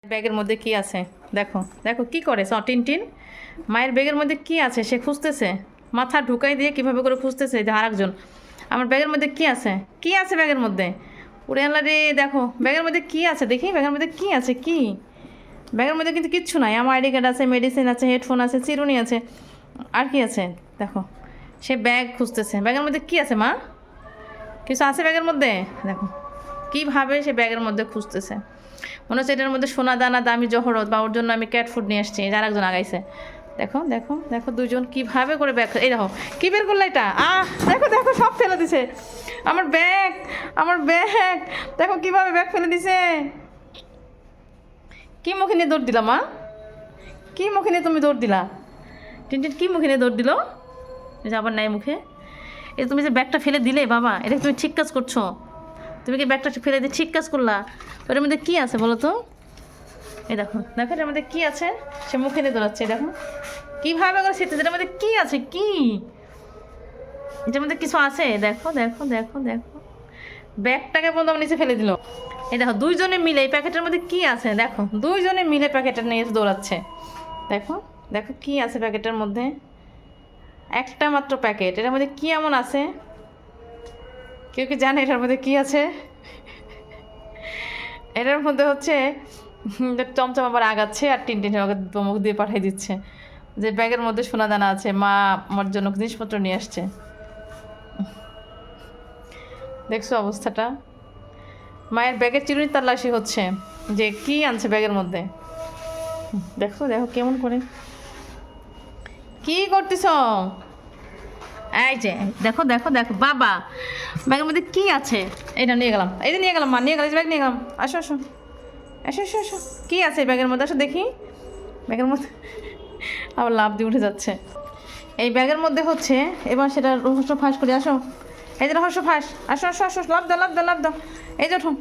ব্যাগের মধ্যে কি আছে দেখো দেখো কি করে টিনটিন মায়ের ব্যাগের মধ্যে কি আছে সে খুঁজতেছে মাথা ঢুকাই দিয়ে কিভাবে করে খুঁজতেছে যে আরেকজন আমার ব্যাগের মধ্যে কি আছে ব্যাগের মধ্যে উড়ে আল্লাহ রে দেখো ব্যাগের মধ্যে কি আছে দেখি ব্যাগের মধ্যে কি আছে কি ব্যাগের মধ্যে কিন্তু কিচ্ছু নাই আমার আইডি কার্ড আছে মেডিসিন আছে হেডফোন আছে চিরুনি আছে আর কি আছে দেখো সে ব্যাগ খুঁজতেছে ব্যাগের মধ্যে কি আছে মা কিছু আছে ব্যাগের মধ্যে দেখো কীভাবে সে ব্যাগের মধ্যে খুঁজতেছে মনে হচ্ছে এটার মধ্যে সোনা দানা দামি জহরত বা ওর জন্য আমি ক্যাট ফুড নিয়ে আসছি যার একজন আগাইছে দেখো দেখো দেখো দুজন কীভাবে করে ব্যাগ এই দেখো কী বের করলো এটা দেখো দেখো সব ফেলে দিছে আমার ব্যাগ দেখো কীভাবে ব্যাগ ফেলে দিছে কী মুখে নিয়ে দৌড় দিলা মা কী মুখে নিয়ে তুমি দৌড় দিলা টিনটিন কী মুখে নিয়ে দৌড় দিল এই যে আবার নাই মুখে এই তুমি যে ব্যাগটা ফেলে দিলে বাবা এটা তুমি ঠিক কাজ করছো তুমি কি ব্যাগটা ফেলে দিয়ে ঠিক কাজ করলা ওটার মধ্যে কী আছে বলো তো এই দেখো দেখো এটার মধ্যে কী আছে সে মুখে নিয়ে দৌড়াচ্ছে দেখো কীভাবে করে শিখতেছে এটার মধ্যে কী আছে কি এটার মধ্যে কিছু আছে দেখো দেখো দেখো দেখো ব্যাগটাকে বন্ধু আমার নিচে ফেলে দিল এই দেখো দুইজনে মিলে এই প্যাকেটের মধ্যে কী আছে দেখো দুইজনে মিলে প্যাকেটটা নিয়ে দৌড়াচ্ছে দেখো দেখো কী আছে প্যাকেটের মধ্যে একটা মাত্র প্যাকেট এটার মধ্যে কী এমন আছে কেউ কি জানে এটার মধ্যে কী আছে এটার মধ্যে হচ্ছে চমচম আবার আগাচ্ছে আর টিনটিন আমাকে মুখ দিয়ে পাঠিয়ে দিচ্ছে যে ব্যাগের মধ্যে সোনা দানা আছে মা আমার জন্য জিনিসপত্র নিয়ে আসছে দেখছো অবস্থাটা মায়ের ব্যাগের চিরুনি তল্লাশি হচ্ছে যে কি আনছে ব্যাগের মধ্যে দেখো দেখো কেমন করে কি করতেছ এই যে দেখো দেখো দেখো বাবা ব্যাগের মধ্যে কি আছে এইটা নিয়ে গেলাম এই যে নিয়ে গেলাম মা নিয়ে গেলাম ব্যাগ নিয়ে গেলাম আসো আসো আসো আসো আসো কী আছে ব্যাগের মধ্যে আসো দেখি ব্যাগের মধ্যে আবার লাভ দিয়ে উঠে যাচ্ছে এই ব্যাগের মধ্যে হচ্ছে এবার সেটা রহস্য ফাঁস করি আসো এই যে রহস্য ফাঁস আসো আসো আসো লাভ দাও লাভ দাও লাভ দাও এই যে ওঠো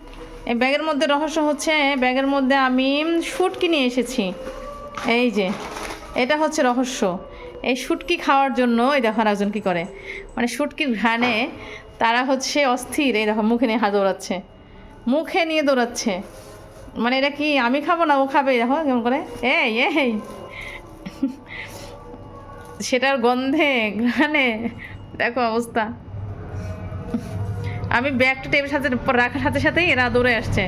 এই ব্যাগের মধ্যে রহস্য হচ্ছে ব্যাগের মধ্যে আমি শুটকি নিয়ে এসেছি এই যে এটা হচ্ছে রহস্য এই শুটকি খাওয়ার জন্য এই দেখো একজন কী করে মানে শুটকির ঘ্রাণে তারা হচ্ছে অস্থির এই দেখো মুখে নিয়ে দৌড়াচ্ছে মুখে নিয়ে দৌড়াচ্ছে মানে এটা কি আমি খাবো না ও খাবে দেখো কেমন করে এই এই সেটার গন্ধে ঘ্রাণে দেখো অবস্থা আমি ব্যাগটা টেবিলের সাথে রাখার সাথে সাথেই এরা দৌড়ে আসছে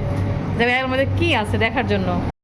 যে ব্যাগের মধ্যে কী আছে দেখার জন্য